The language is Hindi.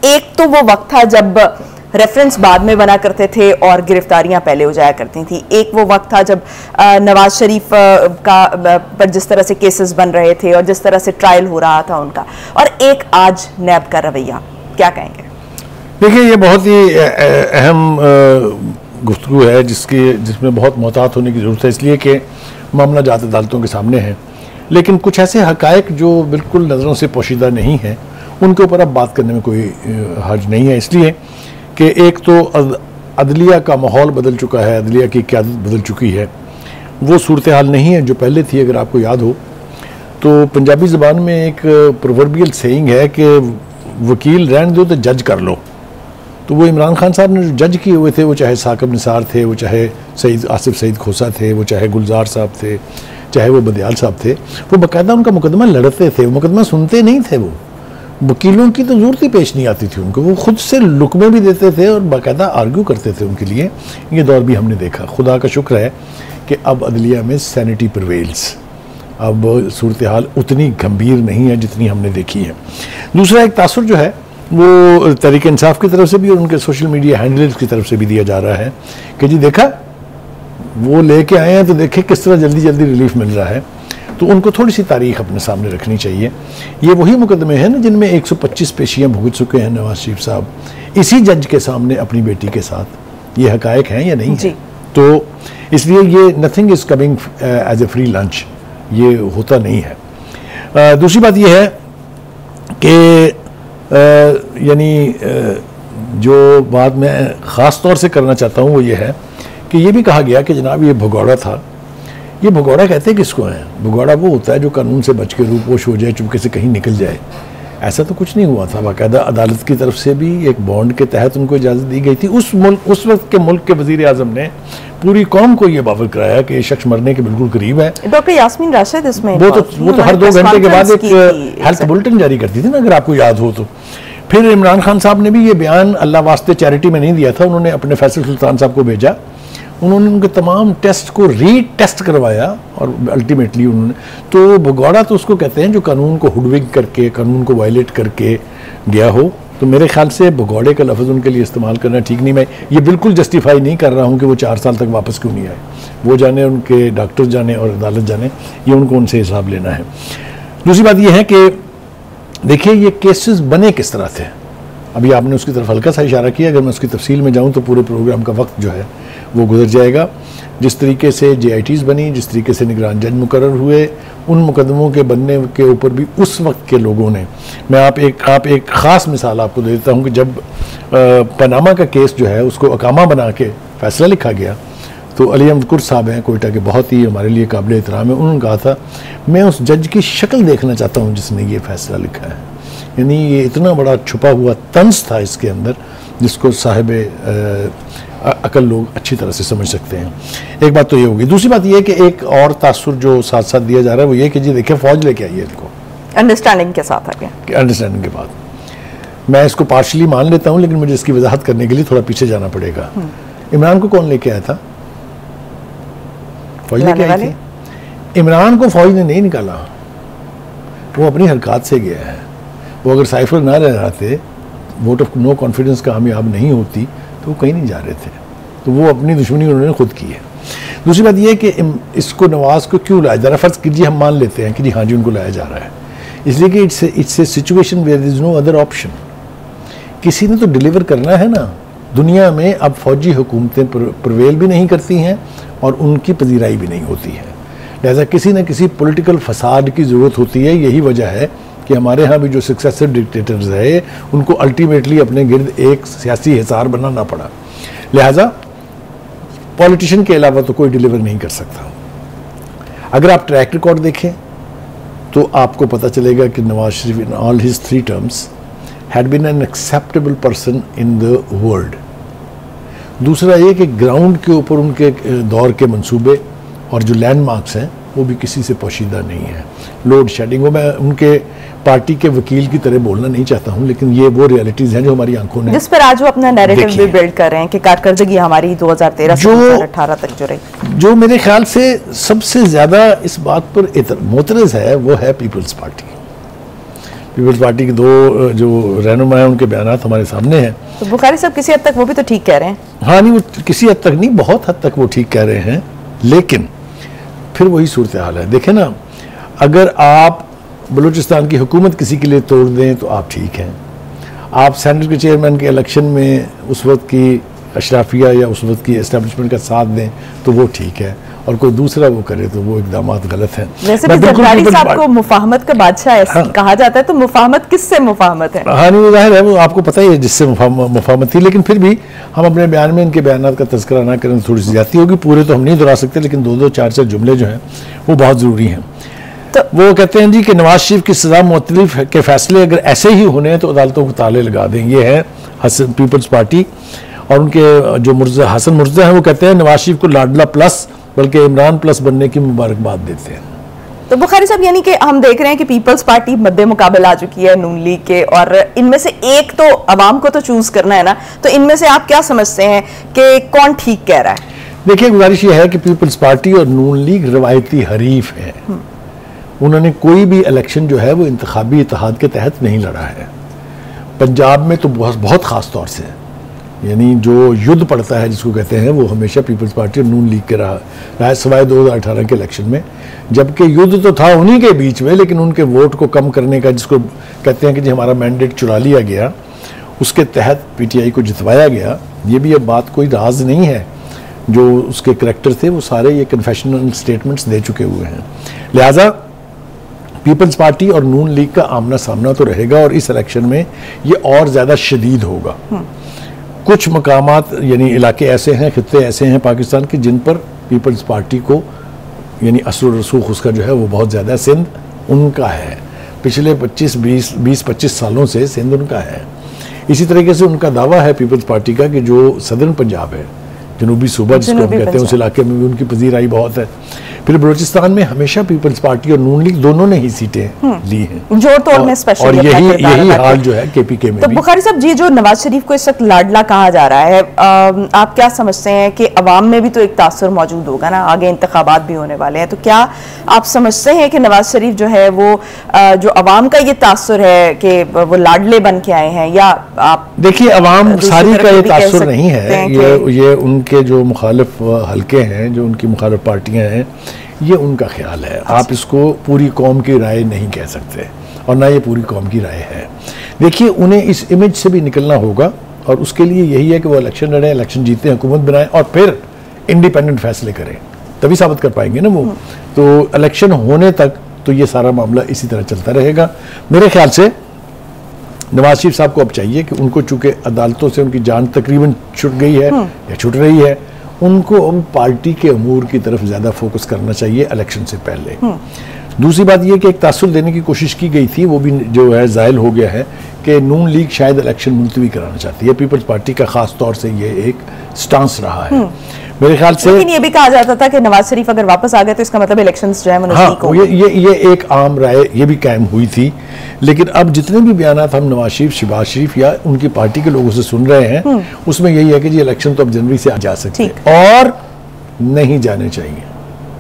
एक तो वो वक्त था जब रेफरेंस बाद में बना करते थे और गिरफ्तारियां पहले हो जाया करती थी। एक वो वक्त था जब नवाज शरीफ का पर जिस तरह से केसेस बन रहे थे और जिस तरह से ट्रायल हो रहा था उनका, और एक आज नैब का रवैया, क्या कहेंगे? देखिए, ये बहुत ही अहम गुफ्तगू है जिसमें बहुत मोहतात होने की ज़रूरत है, इसलिए कि मामला जात अदालतों के सामने है। लेकिन कुछ ऐसे हक़ाइक़ जो बिल्कुल नज़रों से पोशीदा नहीं हैं, उनके ऊपर अब बात करने में कोई हर्ज नहीं है, इसलिए कि एक तो अदलिया का माहौल बदल चुका है, अदलिया की क़यादत बदल चुकी है। वो सूरत हाल नहीं है जो पहले थी। अगर आपको याद हो तो पंजाबी ज़बान में एक प्रोवर्बियल सेइंग है कि वकील रहने दो तो जज कर लो। तो वो इमरान खान साहब ने जो जज किए हुए थे, वो चाहे साकिब निसार थे, वो चाहे आसिफ सईद खोसा थे, वो चाहे गुलजार साहब थे, चाहे वो बदियाल साहब थे, वो बाकायदा उनका मुकदमा लड़ते थे, मुकदमा सुनते नहीं थे। वो वकीलों की तो ज़रूरत ही पेश नहीं आती थी उनको, वो खुद से लुकमे भी देते थे और बाकायदा आर्ग्यू करते थे उनके लिए। ये दौर भी हमने देखा। खुदा का शुक्र है कि अब अदलिया में सैनिटी प्रिवेल्स, अब सूरत हाल उतनी गंभीर नहीं है जितनी हमने देखी है। दूसरा एक तासुर जो है वो तहरीक इंसाफ की तरफ से भी और उनके सोशल मीडिया हैंडलर्स की तरफ से भी दिया जा रहा है कि जी देखा, वो लेके आए हैं तो देखे किस तरह जल्दी जल्दी रिलीफ मिल रहा है। तो उनको थोड़ी सी तारीख अपने सामने रखनी चाहिए। ये वही मुकदमे हैं ना जिनमें 125 पेशियाँ भुगत चुके हैं नवाज शरीफ साहब इसी जज के सामने अपनी बेटी के साथ। ये हकायक हैं या नहीं है? तो इसलिए ये nothing is coming as a free lunch, ये होता नहीं है। दूसरी बात ये है कि यानी जो बात मैं ख़ास तौर से करना चाहता हूँ वो ये है कि ये भी कहा गया कि जनाब ये भगौड़ा था। ये भगौड़ा कहते हैं किसको हैं? भगौड़ा वो होता है जो कानून से बच के रूपोश हो जाए, चुपके से कहीं निकल जाए। ऐसा तो कुछ नहीं हुआ था। बाकायदा अदालत की तरफ से भी एक बॉन्ड के तहत उनको इजाज़त दी गई थी। उस वक्त के मुल्क के वज़ीर आज़म ने पूरी कौम को ये बावर कराया कि ये शख्स मरने के बिल्कुल करीब है। डॉक्टर यास्मीन राशिद इसमें वो तो हर 2 घंटे के बाद एक हेल्थ बुलेटिन जारी करती थी ना, अगर आपको याद हो तो। फिर इमरान खान साहब ने भी ये बयान अल्लाह वास्ते चैरिटी में नहीं दिया था, उन्होंने अपने फैसल सुल्तान साहब को भेजा। उन्होंने उनके तमाम टेस्ट को रीटेस्ट करवाया और अल्टीमेटली उन्होंने, तो भगौड़ा तो उसको कहते हैं जो कानून को हुडविग करके, कानून को वायलेट करके गया हो। तो मेरे ख्याल से भगौड़े का लफ्ज़ उनके लिए इस्तेमाल करना ठीक नहीं। मैं ये बिल्कुल जस्टिफाई नहीं कर रहा हूँ कि वो 4 साल तक वापस क्यों नहीं आए। वो जाने, उनके डॉक्टर जाने और अदालत जाने, ये उनको उनसे हिसाब लेना है। दूसरी बात ये है कि देखिए ये केसेस बने किस तरह थे। अभी आपने उसकी तरफ हल्का सा इशारा किया। अगर मैं उसकी तफसील में जाऊँ तो पूरे प्रोग्राम का वक्त जो है वो गुजर जाएगा। जिस तरीके से JITs बनी, जिस तरीके से निगरान जज मुकर्रर हुए, उन मुकदमों के बनने के ऊपर भी उस वक्त के लोगों ने, मैं आप एक ख़ास मिसाल आपको दे देता हूँ कि जब पनामा का केस जो है उसको अकामा बना के फ़ैसला लिखा गया, तो अली अहमद कुर्द साहब हैं कोयटा के, बहुत ही हमारे लिए काबिल एहतराम है। उन्होंने कहा था मैं उस जज की शक्ल देखना चाहता हूँ जिसने ये फ़ैसला लिखा है। यानी ये इतना बड़ा छुपा हुआ तंज था इसके अंदर जिसको साहिब अकल लोग अच्छी तरह से समझ सकते हैं। एक बात तो ये होगी। दूसरी बात ये है कि एक और तासुर जो साथ साथ दिया जा रहा है वो ये कि जी देखिए फ़ौज लेके आई है इनको अंडरस्टैंडिंग के साथ आ गया। अंडरस्टैंडिंग के बाद मैं इसको पार्शली मान लेता हूँ, लेकिन मुझे इसकी वजाहत करने के लिए थोड़ा पीछे जाना पड़ेगा। इमरान को कौन लेके आया था? फौज लेके आई थी। इमरान को फौज ने नहीं निकाला, वो अपनी हरकत से गया है। वो अगर साइफर ना रह जाते, वोट ऑफ नो कॉन्फिडेंस कामयाब नहीं होती, तो वो कहीं नहीं जा रहे थे। तो वो अपनी दुश्मनी उन्होंने खुद की है। दूसरी बात यह है कि इसको नवाज को क्यों लाया जा रहा है? फ़र्ज़ कीजिए हम मान लेते हैं कि जी हाँ जी उनको लाया जा रहा है, इसलिए कि it's a situation where there is no other option. किसी ने तो डिलीवर करना है ना। दुनिया में अब फौजी हुकूमतें प्रवेल भी नहीं करती हैं और उनकी पजीराई भी नहीं होती है। लिहाजा किसी न किसी पॉलिटिकल फसाद की ज़रूरत होती है। यही वजह है कि हमारे यहाँ भी जो सक्सेसिव डिक्टेटर्स रहे उनको अल्टीमेटली अपने गिर्द एक सियासी हिसार बनाना पड़ा। लिहाजा पॉलिटिशियन के अलावा तो कोई डिलीवर नहीं कर सकता। अगर आप ट्रैक रिकॉर्ड देखें तो आपको पता चलेगा कि Nawaz Sharif in all his 3 terms had been an acceptable person in the world. दूसरा ये कि ग्राउंड के ऊपर उनके दौर के मंसूबे और जो लैंडमार्क्स हैं वो भी किसी से पोशीदा नहीं है। लोड शेडिंग, वो मैं उनके पार्टी के वकील की तरह बोलना नहीं चाहता हूँ, लेकिन ये वो रियलिटीज़ हैं जो हमारी आंखों ने, जिस पर आज वो अपना नैरेटिव भी बिल्ड कर रहे हैं कि कारकर्दगी हमारी 2013 से 2018 तक जो रही। जो मेरे ख्याल से सबसे ज़्यादा इस बात पर मोतरज़ है वो है पीपल्स पार्टी। पीपल्स पार्टी के दो जो रहनुमा हैं उनके बयान हमारे सामने हैं। तो बुखारी साहब किसी हद तक वो भी तो ठीक कह रहे हैं। हाँ नहीं, वो किसी हद तक नहीं, बहुत हद तक वो ठीक कह रहे हैं, लेकिन फिर वही सूरत हाल है। देखें ना, अगर आप बलूचिस्तान की हुकूमत किसी के लिए तोड़ दें तो आप ठीक हैं, आप सेनेट के चेयरमैन के इलेक्शन में उस वक्त की अशराफिया या उस वक्त की एस्टेब्लिशमेंट का साथ दें तो वो ठीक है, और कोई दूसरा वो करे तो वो इकदाम गलत हैं। वैसे भी जरदारी साहब को मुफाहमत का बादशाह कहा जाता है, तो मुफाहमत किससे मुफाहमत है? हाँ नहीं, वो जाहिर है, वो आपको पता ही है जिससे मुफाहमत थी, लेकिन फिर भी हम अपने बयान में इनके बयान का तज़किरा ना करें थोड़ी सी ज्यादती होगी। पूरे तो हम नहीं दोहरा सकते, लेकिन दो चार जुमले जो हैं वो बहुत ज़रूरी हैं। तो वो कहते हैं जी कि नवाज शरीफ की सजा मुअत्तलिफ के फैसले अगर ऐसे ही होने हैं तो अदालतों को ताले लगा दें। ये है पीपल्स पार्टी, और उनके जो हसन मुर्जा हैं वो कहते हैं नवाज शरीफ को लाडला प्लस बल्कि इमरान प्लस बनने की मुबारकबाद देते हैं। तो बुखारी साहब, यानी कि हम देख रहे हैं कि पीपल्स पार्टी मद्दे मुकाबल आ चुकी है नून लीग के, और इनमें से एक तो अवाम को तो चूज करना है ना, तो इनमें से आप क्या समझते हैं कि कौन ठीक कह रहा है? देखिए, गुजारिश ये है कि पीपल्स पार्टी और नून लीग रवायती हरीफ है। उन्होंने कोई भी इलेक्शन जो है वो इंतखाबी इत्तेहाद के तहत नहीं लड़ा है। पंजाब में तो बहुत खास तौर से, यानी जो युद्ध पड़ता है जिसको कहते हैं, वो हमेशा पीपल्स पार्टी और नून लीग के रहा है, सिवाय 2018 के इलेक्शन में, जबकि युद्ध तो था उन्हीं के बीच में, लेकिन उनके वोट को कम करने का, जिसको कहते हैं कि जी हमारा मैंडेट चुरा लिया गया, उसके तहत पीटीआई को जितवाया गया। ये भी अब बात कोई राज नहीं है, जो उसके करैक्टर थे वो सारे ये कन्फेशनल स्टेटमेंट्स दे चुके हुए हैं। लिहाजा पीपल्स पार्टी और नून लीग का आमना सामना तो रहेगा, और इस इलेक्शन में ये और ज़्यादा शदीद होगा। कुछ मकामात यानी इलाके ऐसे हैं, खित्ते ऐसे हैं पाकिस्तान के, जिन पर पीपल्स पार्टी को यानी असर रसूख उसका जो है वो बहुत ज़्यादा, सिंध उनका है, पिछले 20-25 सालों से सिंध उनका है। इसी तरीके से उनका दावा है पीपल्स पार्टी का कि जो सदर्न पंजाब है, जनूबी सूबा जिसको हम कहते हैं, उस इलाके में भी उनकी पजीराई बहुत है। फिर बलूचिस्तान में हमेशा पीपल्स पार्टी और नून लीग दोनों ने ही सीटें ली हैं, जोड़ तोड़ में स्पेशल, और यही हाल जो है केपीके में। तो बुखारी साहब जी, जो नवाज शरीफ को इस वक्त लाडला कहा जा रहा है, आप क्या समझते हैं कि अवाम में भी तो एक तासुर मौजूद होगा ना, आगे इंतखाबात भी होने वाले हैं, तो क्या आप समझते हैं कि नवाज शरीफ जो है वो जो अवाम का ये तासुर है कि वो लाडले बन के आए हैं, या आप देखिए अवाम सारी का ये तासुर नहीं है, ये उनके जो मुखालिफ हल्के हैं, जो उनकी मुखालिफ पार्टियां हैं, ये उनका ख्याल है। आप इसको पूरी कौम की राय नहीं कह सकते, और ना ये पूरी कौम की राय है। देखिए, उन्हें इस इमेज से भी निकलना होगा, और उसके लिए यही है कि वो इलेक्शन लड़ें, इलेक्शन जीतें, हुकूमत बनाएं, और फिर इंडिपेंडेंट फैसले करें, तभी साबित कर पाएंगे ना वो। तो इलेक्शन होने तक तो ये सारा मामला इसी तरह चलता रहेगा। मेरे ख्याल से नवाज शरीफ साहब को अब चाहिए कि उनको, चूंकि अदालतों से उनकी जान तकरीबन छूट गई है या छूट रही है, उनको अब पार्टी के अमूर की तरफ ज़्यादा फोकस करना चाहिए इलेक्शन से पहले। दूसरी बात यह कि एक तासुर देने की कोशिश की गई थी, वो भी जो है ज़ायल हो गया है, कि नून लीग शायद इलेक्शन मुलतवी कराना चाहती है। पीपल्स पार्टी का खास तौर से ये एक स्टांस रहा है मेरे ख्याल से। लेकिन ये भी कहा जाता था कि नवाज शरीफ अगर वापस आ गए तो इसका मतलब इलेक्शंस जो है हाँ, ये एक आम राय ये भी कायम हुई थी। लेकिन अब जितने भी बयान हम नवाज शरीफ, शहबाज शरीफ या उनकी पार्टी के लोगों से सुन रहे हैं, उसमें यही है कि जी इलेक्शन तो अब जनवरी से आ जा सकते और नहीं जाने चाहिए।